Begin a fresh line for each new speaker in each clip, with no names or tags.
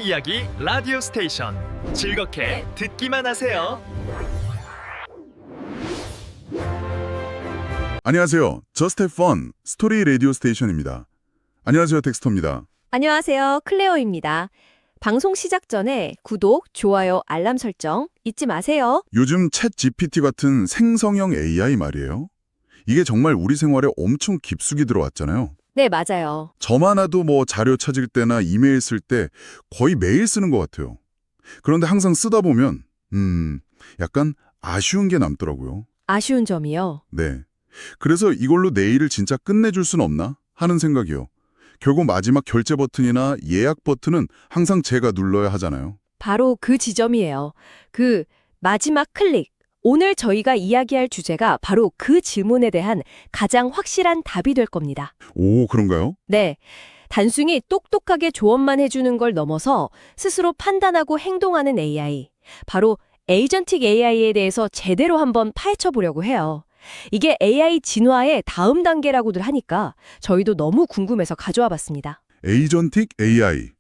이야기 라디오 스테이션 즐겁게 듣기만 하세요.
안녕하세요. Just Have Fun 스토리 라디오 스테이션입니다. 안녕하세요. 텍스터입니다.
안녕하세요. 클레어입니다. 방송 시작 전에 구독, 좋아요, 알람 설정 잊지 마세요.
요즘 챗 GPT 같은 생성형 AI 말이에요. 이게 정말 우리 생활에 엄청 깊숙이 들어왔잖아요.
네, 맞아요.
저만 해도 자료 찾을 때나 이메일 쓸 때 거의 매일 쓰는 것 같아요. 그런데 항상 쓰다 보면 약간 아쉬운 게 남더라고요.
아쉬운 점이요.
네. 그래서 이걸로 내 일을 진짜 끝내줄 순 없나 하는 생각이요. 결국 마지막 결제 버튼이나 예약 버튼은 항상 제가 눌러야 하잖아요.
바로 그 지점이에요. 그 마지막 클릭. 오늘 저희가 이야기할 주제가 바로 그 질문에 대한 가장 확실한 답이 될 겁니다.
오, 그런가요?
네. 단순히 똑똑하게 조언만 해주는 걸 넘어서 스스로 판단하고 행동하는 AI. 바로 에이전틱 AI에 대해서 제대로 한번 파헤쳐 보려고 해요. 이게 AI 진화의 다음 단계라고들 하니까 저희도 너무 궁금해서 가져와 봤습니다.
에이전틱 AI.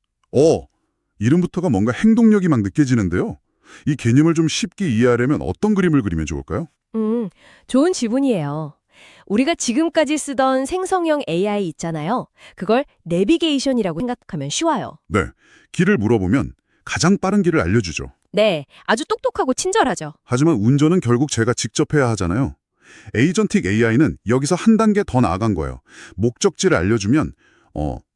이름부터가 뭔가 행동력이 막 느껴지는데요. 이 개념을 좀 쉽게 이해하려면 어떤 그림을 그리면 좋을까요?
좋은 질문이에요. 우리가 지금까지 쓰던 생성형 AI 있잖아요. 그걸 내비게이션이라고 생각하면 쉬워요.
네. 길을 물어보면 가장 빠른 길을 알려주죠.
네, 아주 똑똑하고 친절하죠.
하지만 운전은 결국 제가 직접 해야 하잖아요. 에이전틱 AI는 여기서 한 단계 더 나아간 거예요. 목적지를 알려주면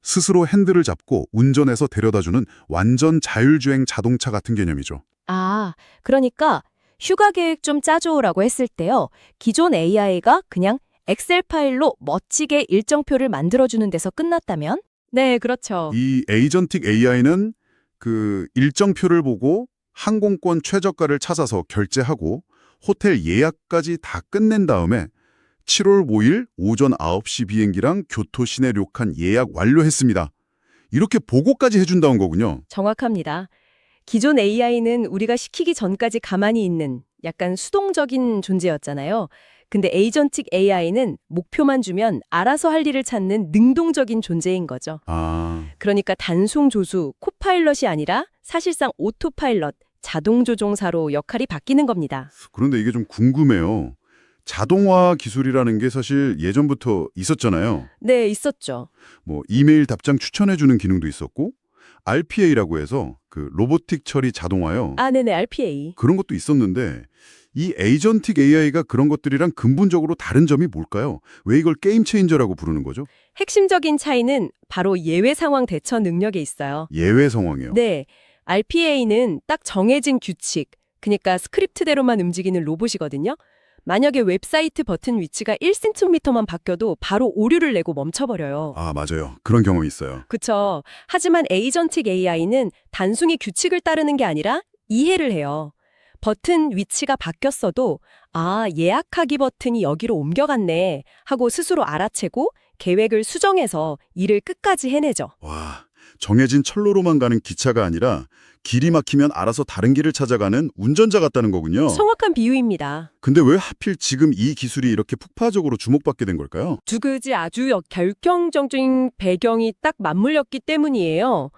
스스로 핸들을 잡고 운전해서 데려다주는 완전 자율주행 자동차 같은 개념이죠.
아, 그러니까 휴가 계획 좀 짜줘라고 했을 때요. 기존 AI가 그냥 엑셀 파일로 멋지게 일정표를 만들어주는 데서 끝났다면? 네, 그렇죠.
이 에이전틱 AI는 그 일정표를 보고 항공권 최저가를 찾아서 결제하고 호텔 예약까지 다 끝낸 다음에 7월 5일 오전 9시 비행기랑 교토 시내 료칸 예약 완료했습니다. 이렇게 보고까지 해준다는 거군요.
정확합니다. 기존 AI는 우리가 시키기 전까지 가만히 있는 약간 수동적인 존재였잖아요. 근데 에이전틱 AI는 목표만 주면 알아서 할 일을 찾는 능동적인 존재인 거죠.
아,
그러니까 단순 조수, 코파일럿이 아니라 사실상 오토파일럿, 자동 조종사로 역할이 바뀌는 겁니다.
그런데 이게 좀 궁금해요. 자동화 기술이라는 게 사실 예전부터 있었잖아요.
네, 있었죠.
이메일 답장 추천해주는 기능도 있었고 RPA라고 해서 그 로보틱 처리 자동화요.
네네, RPA.
그런 것도 있었는데 이 에이전틱 AI가 그런 것들이랑 근본적으로 다른 점이 뭘까요? 왜 이걸 게임 체인저라고 부르는 거죠?
핵심적인 차이는 바로 예외 상황 대처 능력에 있어요.
예외 상황이요.
네, RPA는 딱 정해진 규칙, 그러니까 스크립트대로만 움직이는 로봇이거든요. 만약에 웹사이트 버튼 위치가 1cm만 바뀌어도 바로 오류를 내고 멈춰버려요.
아, 맞아요. 그런 경험이 있어요.
그쵸. 하지만 에이전틱 AI는 단순히 규칙을 따르는 게 아니라 이해를 해요. 버튼 위치가 바뀌었어도 예약하기 버튼이 여기로 옮겨갔네 하고 스스로 알아채고 계획을 수정해서 일을 끝까지 해내죠.
와, 정해진 철로로만 가는 기차가 아니라 길이 막히면 알아서 다른 길을 찾아가는 운전자 같다는 거군요.
정확한 비유입니다.
근데 왜 하필 지금 이 기술이 이렇게 폭파적으로 주목받게 된 걸까요?
두 가지 아주 결정적인 배경이 딱 맞물렸기 때문이에요.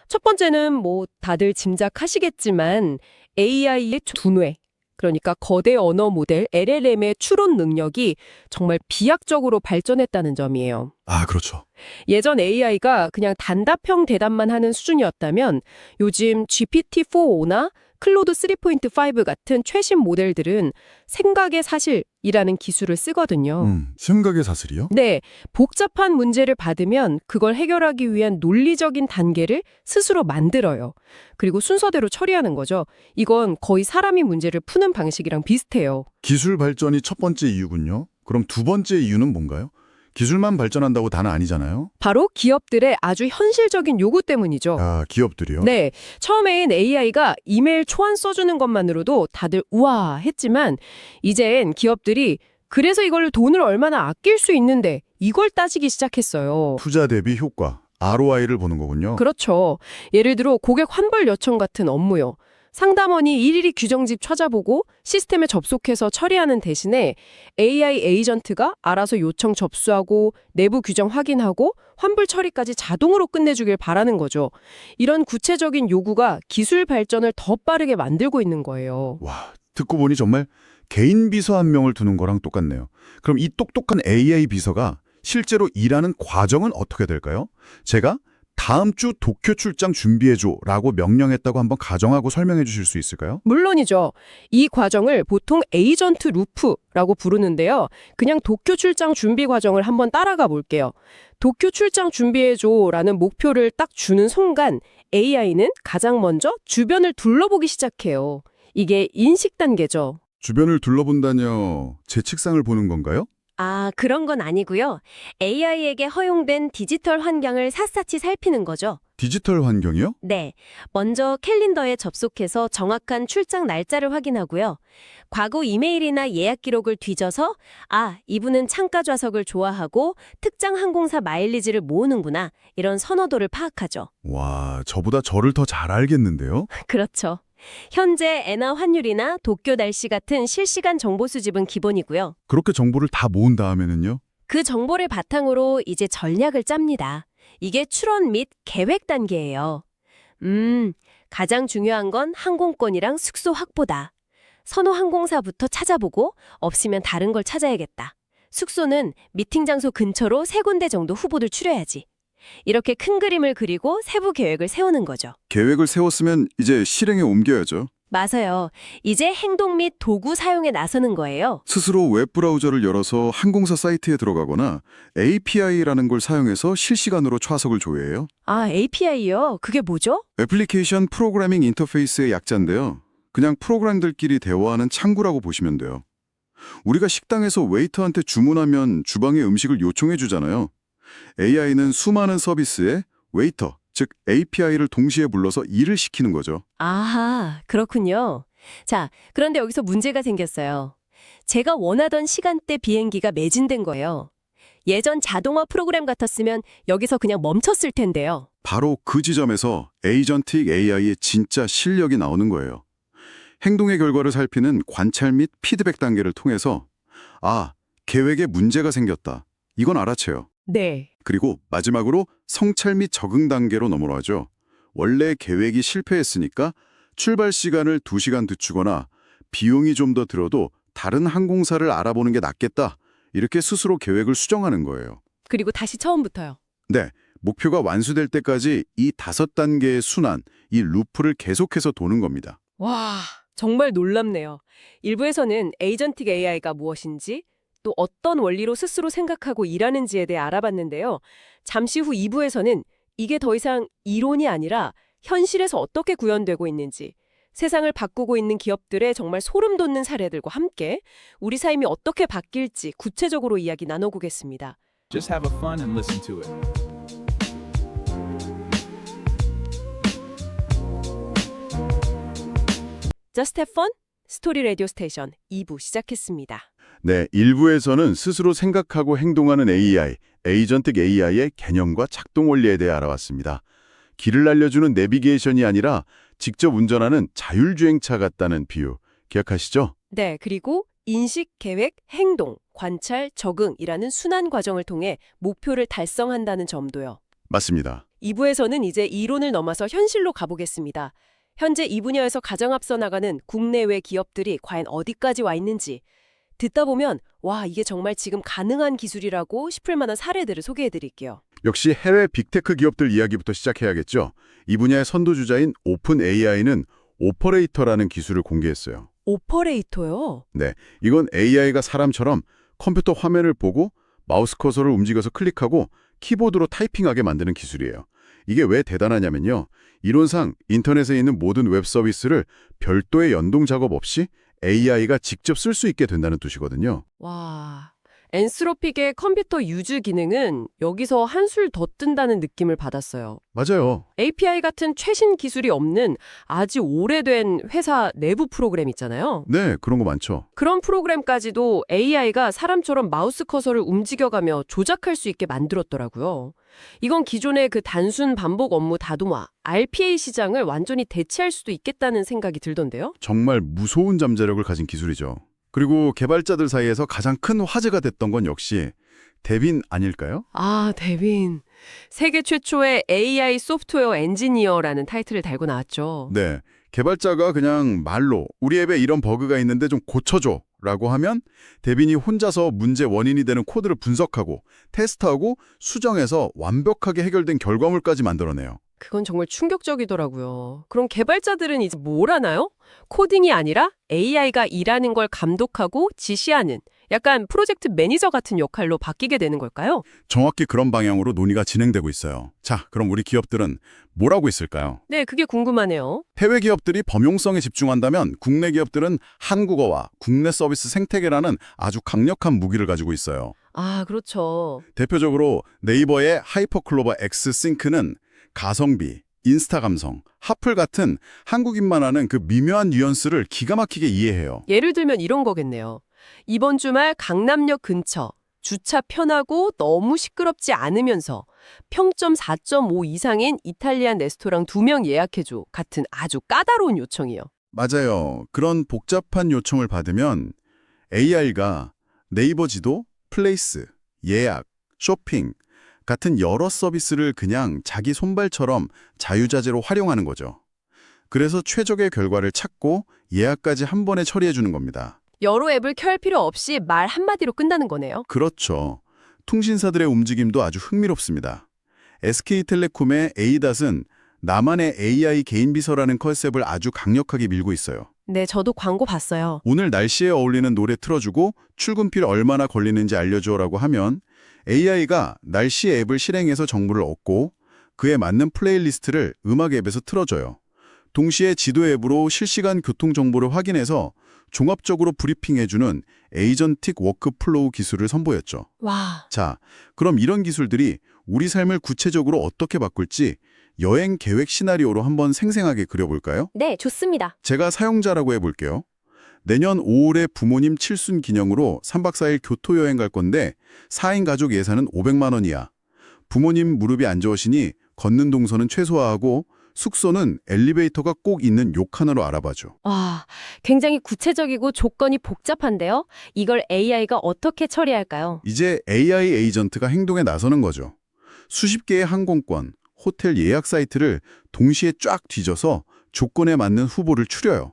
첫 번째는 다들 짐작하시겠지만 AI의 두뇌, 그러니까 거대 언어 모델 LLM의 추론 능력이 정말 비약적으로 발전했다는 점이에요.
아, 그렇죠.
예전 AI가 그냥 단답형 대답만 하는 수준이었다면 요즘 GPT-4o나 클로드 3.5 같은 최신 모델들은 생각의 사실이라는 기술을 쓰거든요.
생각의 사슬이요?
네, 복잡한 문제를 받으면 그걸 해결하기 위한 논리적인 단계를 스스로 만들어요. 그리고 순서대로 처리하는 거죠. 이건 거의 사람이 문제를 푸는 방식이랑 비슷해요.
기술 발전이 첫 번째 이유군요. 그럼 두 번째 이유는 뭔가요? 기술만 발전한다고 다는 아니잖아요.
바로 기업들의 아주 현실적인 요구 때문이죠.
아, 기업들이요?
네, 처음엔 AI가 이메일 초안 써주는 것만으로도 다들 우와 했지만 이젠 기업들이 그래서 이걸 돈을 얼마나 아낄 수 있는데 이걸 따지기 시작했어요.
투자 대비 효과, ROI를 보는 거군요.
그렇죠. 예를 들어 고객 환불 요청 같은 업무요. 상담원이 일일이 규정집 찾아보고 시스템에 접속해서 처리하는 대신에 AI 에이전트가 알아서 요청 접수하고 내부 규정 확인하고 환불 처리까지 자동으로 끝내주길 바라는 거죠. 이런 구체적인 요구가 기술 발전을 더 빠르게 만들고 있는 거예요.
와, 듣고 보니 정말 개인 비서 한 명을 두는 거랑 똑같네요. 그럼 이 똑똑한 AI 비서가 실제로 일하는 과정은 어떻게 될까요? 제가 다음 주 도쿄 출장 준비해줘라고 명령했다고 한번 가정하고 설명해 주실 수 있을까요?
물론이죠. 이 과정을 보통 에이전트 루프라고 부르는데요. 그냥 도쿄 출장 준비 과정을 한번 따라가 볼게요. 도쿄 출장 준비해줘라는 목표를 딱 주는 순간 AI는 가장 먼저 주변을 둘러보기 시작해요. 이게 인식 단계죠.
주변을 둘러본다뇨. 제 책상을 보는 건가요?
아, 그런 건 아니고요. AI에게 허용된 디지털 환경을 샅샅이 살피는 거죠.
디지털 환경이요?
네. 먼저 캘린더에 접속해서 정확한 출장 날짜를 확인하고요. 과거 이메일이나 예약 기록을 뒤져서 아, 이분은 창가 좌석을 좋아하고 특정 항공사 마일리지를 모으는구나. 이런 선호도를 파악하죠.
와, 저보다 저를 더 잘 알겠는데요?
그렇죠. 현재 엔화 환율이나 도쿄 날씨 같은 실시간 정보 수집은 기본이고요.
그렇게 정보를 다 모은 다음에는요?
그 정보를 바탕으로 이제 전략을 짭니다. 이게 추론 및 계획 단계예요. 가장 중요한 건 항공권이랑 숙소 확보다. 선호 항공사부터 찾아보고 없으면 다른 걸 찾아야겠다. 숙소는 미팅 장소 근처로 3군데 정도 후보들 추려야지. 이렇게 큰 그림을 그리고 세부 계획을 세우는 거죠.
계획을 세웠으면 이제 실행에 옮겨야죠.
맞아요. 이제 행동 및 도구 사용에 나서는 거예요.
스스로 웹브라우저를 열어서 항공사 사이트에 들어가거나 API라는 걸 사용해서 실시간으로 좌석을 조회해요.
아, API요? 그게 뭐죠?
애플리케이션 프로그래밍 인터페이스의 약자인데요. 그냥 프로그램들끼리 대화하는 창구라고 보시면 돼요. 우리가 식당에서 웨이터한테 주문하면 주방에 음식을 요청해 주잖아요. AI는 수많은 서비스에 웨이터, 즉 API를 동시에 불러서 일을 시키는 거죠.
아하, 그렇군요. 자, 그런데 여기서 문제가 생겼어요. 제가 원하던 시간대 비행기가 매진된 거예요. 예전 자동화 프로그램 같았으면 여기서 그냥 멈췄을 텐데요.
바로 그 지점에서 에이전틱 AI의 진짜 실력이 나오는 거예요. 행동의 결과를 살피는 관찰 및 피드백 단계를 통해서 아, 계획에 문제가 생겼다. 이건 알아채요.
네.
그리고 마지막으로 성찰 및 적응 단계로 넘어가죠. 원래 계획이 실패했으니까 출발 시간을 2시간 늦추거나 비용이 좀 더 들어도 다른 항공사를 알아보는 게 낫겠다. 이렇게 스스로 계획을 수정하는 거예요.
그리고 다시 처음부터요.
네, 목표가 완수될 때까지 이 5단계의 순환, 이 루프를 계속해서 도는 겁니다.
와, 정말 놀랍네요. 일부에서는 에이전틱 AI가 무엇인지 또 어떤 원리로 스스로 생각하고 일하는지에 대해 알아봤는데요. 잠시 후 2부에서는 이게 더 이상 이론이 아니라 현실에서 어떻게 구현되고 있는지, 세상을 바꾸고 있는 기업들의 정말 소름 돋는 사례들과 함께 우리 삶이 어떻게 바뀔지 구체적으로 이야기 나눠보겠습니다.
Just have a fun and listen to it.
Just Have Fun? 스토리 라디오 스테이션 2부 시작했습니다.
네, 1부에서는 스스로 생각하고 행동하는 AI, 에이전틱 AI의 개념과 작동 원리에 대해 알아봤습니다. 길을 알려주는 내비게이션이 아니라 직접 운전하는 자율주행차 같다는 비유, 기억하시죠?
네, 그리고 인식, 계획, 행동, 관찰, 적응이라는 순환 과정을 통해 목표를 달성한다는 점도요.
맞습니다.
2부에서는 이제 이론을 넘어서 현실로 가보겠습니다. 현재 이 분야에서 가장 앞서 나가는 국내외 기업들이 과연 어디까지 와 있는지 듣다 보면 와, 이게 정말 지금 가능한 기술이라고 싶을 만한 사례들을 소개해드릴게요.
역시 해외 빅테크 기업들 이야기부터 시작해야겠죠. 이 분야의 선도주자인 오픈 AI는 오퍼레이터라는 기술을 공개했어요.
오퍼레이터요?
네, 이건 AI가 사람처럼 컴퓨터 화면을 보고 마우스 커서를 움직여서 클릭하고 키보드로 타이핑하게 만드는 기술이에요. 이게 왜 대단하냐면요. 이론상 인터넷에 있는 모든 웹 서비스를 별도의 연동 작업 없이 AI가 직접 쓸 수 있게 된다는 뜻이거든요.
와, 엔스로픽의 컴퓨터 유즈 기능은 여기서 한술 더 뜬다는 느낌을 받았어요.
맞아요.
API 같은 최신 기술이 없는 아주 오래된 회사 내부 프로그램 있잖아요.
네, 그런 거 많죠.
그런 프로그램까지도 AI가 사람처럼 마우스 커서를 움직여가며 조작할 수 있게 만들었더라고요. 이건 기존의 그 단순 반복 업무 다동화, RPA 시장을 완전히 대체할 수도 있겠다는 생각이 들던데요.
정말 무서운 잠재력을 가진 기술이죠. 그리고 개발자들 사이에서 가장 큰 화제가 됐던 건 역시 데빈 아닐까요?
아, 데빈. 세계 최초의 AI 소프트웨어 엔지니어라는 타이틀을 달고 나왔죠.
네, 개발자가 그냥 말로 우리 앱에 이런 버그가 있는데 좀 고쳐줘 라고 하면 데빈이 혼자서 문제 원인이 되는 코드를 분석하고 테스트하고 수정해서 완벽하게 해결된 결과물까지 만들어내요.
그건 정말 충격적이더라고요. 그럼 개발자들은 이제 뭘 하나요? 코딩이 아니라 AI가 일하는 걸 감독하고 지시하는 약간 프로젝트 매니저 같은 역할로 바뀌게 되는 걸까요?
정확히 그런 방향으로 논의가 진행되고 있어요. 자, 그럼 우리 기업들은 뭘 하고 있을까요?
네, 그게 궁금하네요.
해외 기업들이 범용성에 집중한다면 국내 기업들은 한국어와 국내 서비스 생태계라는 아주 강력한 무기를 가지고 있어요.
아, 그렇죠.
대표적으로 네이버의 하이퍼클로버 X 싱크는 가성비, 인스타 감성, 하플 같은 한국인만 아는 그 미묘한 뉘앙스를 기가 막히게 이해해요.
예를 들면 이런 거겠네요. 이번 주말 강남역 근처, 주차 편하고 너무 시끄럽지 않으면서 평점 4.5 이상인 이탈리안 레스토랑 2명 예약해줘 같은 아주 까다로운 요청이요.
맞아요. 그런 복잡한 요청을 받으면 AI가 네이버 지도, 플레이스, 예약, 쇼핑 같은 여러 서비스를 그냥 자기 손발처럼 자유자재로 활용하는 거죠. 그래서 최적의 결과를 찾고 예약까지 한 번에 처리해주는 겁니다.
여러 앱을 켤 필요 없이 말 한마디로 끝나는 거네요.
그렇죠. 통신사들의 움직임도 아주 흥미롭습니다. SK텔레콤의 에이닷은 나만의 AI 개인 비서라는 컨셉을 아주 강력하게 밀고 있어요.
네, 저도 광고 봤어요.
오늘 날씨에 어울리는 노래 틀어주고 출근길 얼마나 걸리는지 알려줘라고 하면 AI가 날씨 앱을 실행해서 정보를 얻고 그에 맞는 플레이리스트를 음악 앱에서 틀어줘요. 동시에 지도 앱으로 실시간 교통 정보를 확인해서 종합적으로 브리핑해주는 에이전틱 워크플로우 기술을 선보였죠.
와,
자, 그럼 이런 기술들이 우리 삶을 구체적으로 어떻게 바꿀지 여행 계획 시나리오로 한번 생생하게 그려볼까요?
네, 좋습니다.
제가 사용자라고 해볼게요. 내년 5월에 부모님 칠순 기념으로 3박 4일 교토여행 갈 건데 4인 가족 예산은 500만 원이야. 부모님 무릎이 안 좋으시니 걷는 동선은 최소화하고 숙소는 엘리베이터가 꼭 있는 욕 하나로 알아봐줘.
와, 굉장히 구체적이고 조건이 복잡한데요. 이걸 AI가 어떻게 처리할까요?
이제 AI 에이전트가 행동에 나서는 거죠. 수십 개의 항공권, 호텔 예약 사이트를 동시에 쫙 뒤져서 조건에 맞는 후보를 추려요.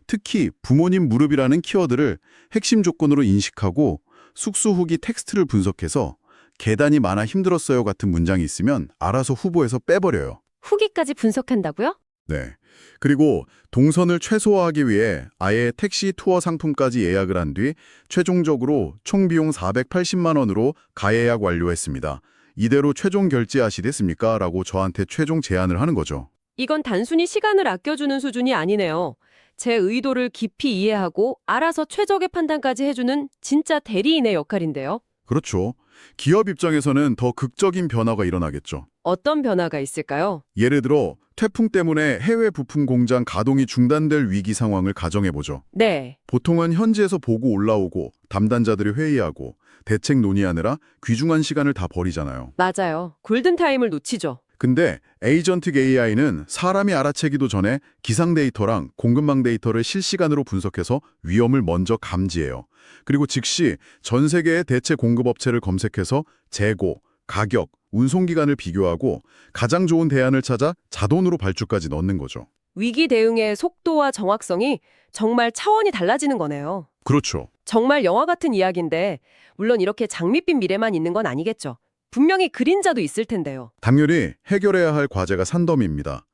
특히 부모님 무릎이라는 키워드를 핵심 조건으로 인식하고 숙소 후기 텍스트를 분석해서 계단이 많아 힘들었어요 같은 문장이 있으면 알아서 후보에서 빼버려요.
후기까지 분석한다고요?
네. 그리고 동선을 최소화하기 위해 아예 택시 투어 상품까지 예약을 한 뒤 최종적으로 총 비용 480만 원으로 가예약 완료했습니다. 이대로 최종 결제하시겠습니까? 라고 저한테 최종 제안을 하는 거죠.
이건 단순히 시간을 아껴주는 수준이 아니네요. 제 의도를 깊이 이해하고 알아서 최적의 판단까지 해주는 진짜 대리인의 역할인데요.
그렇죠. 기업 입장에서는 더 극적인 변화가 일어나겠죠.
어떤 변화가 있을까요?
예를 들어 태풍 때문에 해외 부품 공장 가동이 중단될 위기 상황을 가정해보죠.
네.
보통은 현지에서 보고 올라오고 담당자들이 회의하고 대책 논의하느라 귀중한 시간을 다 버리잖아요.
맞아요. 골든타임을 놓치죠.
근데 에이전틱 AI는 사람이 알아채기도 전에 기상 데이터랑 공급망 데이터를 실시간으로 분석해서 위험을 먼저 감지해요. 그리고 즉시 전 세계의 대체 공급업체를 검색해서 재고, 가격, 운송기간을 비교하고 가장 좋은 대안을 찾아 자동으로 발주까지 넣는 거죠.
위기 대응의 속도와 정확성이 정말 차원이 달라지는 거네요.
그렇죠.
정말 영화 같은 이야기인데 물론 이렇게 장밋빛 미래만 있는 건 아니겠죠. 분명히 그림자도 있을 텐데요.
당연히 해결해야 할 과제가 산더미입니다.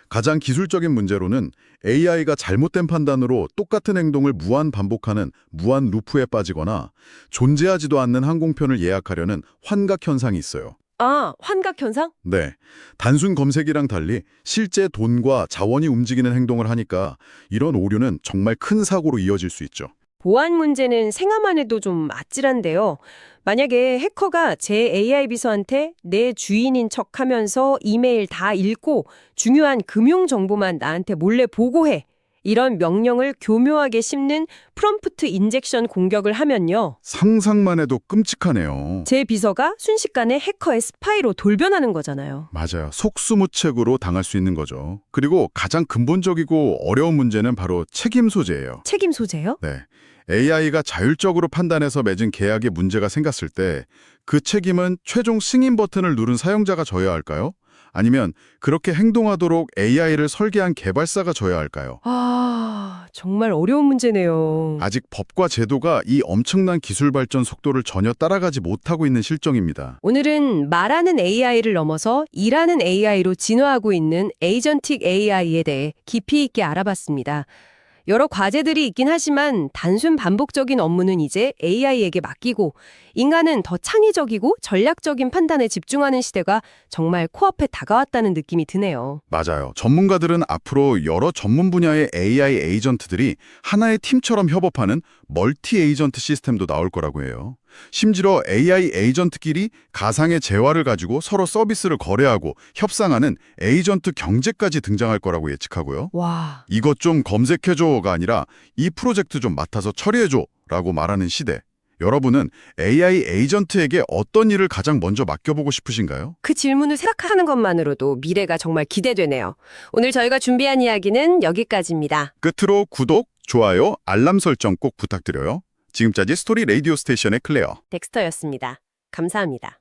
가장 기술적인 문제로는 AI가 잘못된 판단으로 똑같은 행동을 무한 반복하는 무한 루프에 빠지거나 존재하지도 않는 항공편을 예약하려는 환각 현상이 있어요.
아, 환각 현상?
네, 단순 검색이랑 달리 실제 돈과 자원이 움직이는 행동을 하니까 이런 오류는 정말 큰 사고로 이어질 수 있죠.
보안 문제는 생각만 해도 좀 아찔한데요. 만약에 해커가 제 AI 비서한테 내 주인인 척하면서 이메일 다 읽고 중요한 금융 정보만 나한테 몰래 보고해. 이런 명령을 교묘하게 씹는 프롬프트 인젝션 공격을 하면요.
상상만 해도 끔찍하네요.
제 비서가 순식간에 해커의 스파이로 돌변하는 거잖아요.
맞아요. 속수무책으로 당할 수 있는 거죠. 그리고 가장 근본적이고 어려운 문제는 바로 책임 소재예요.
책임 소재요?
네. AI가 자율적으로 판단해서 맺은 계약에 문제가 생겼을 때 그 책임은 최종 승인 버튼을 누른 사용자가 져야 할까요? 아니면 그렇게 행동하도록 AI를 설계한 개발사가 져야 할까요?
정말 어려운 문제네요.
아직 법과 제도가 이 엄청난 기술 발전 속도를 전혀 따라가지 못하고 있는 실정입니다.
오늘은 말하는 AI를 넘어서 일하는 AI로 진화하고 있는 에이전틱 AI에 대해 깊이 있게 알아봤습니다. 여러 과제들이 있긴 하지만 단순 반복적인 업무는 이제 AI에게 맡기고 인간은 더 창의적이고 전략적인 판단에 집중하는 시대가 정말 코앞에 다가왔다는 느낌이 드네요.
맞아요. 전문가들은 앞으로 여러 전문 분야의 AI 에이전트들이 하나의 팀처럼 협업하는 멀티 에이전트 시스템도 나올 거라고 해요. 심지어 AI 에이전트끼리 가상의 재화를 가지고 서로 서비스를 거래하고 협상하는 에이전트 경제까지 등장할 거라고 예측하고요.
와,
이것 좀 검색해줘가 아니라 이 프로젝트 좀 맡아서 처리해줘라고 말하는 시대. 여러분은 AI 에이전트에게 어떤 일을 가장 먼저 맡겨보고 싶으신가요?
그 질문을 생각하는 것만으로도 미래가 정말 기대되네요. 오늘 저희가 준비한 이야기는 여기까지입니다.
끝으로 구독, 좋아요, 알람 설정 꼭 부탁드려요. 지금까지 스토리 라디오 스테이션의 클레어.
덱스터였습니다. 감사합니다.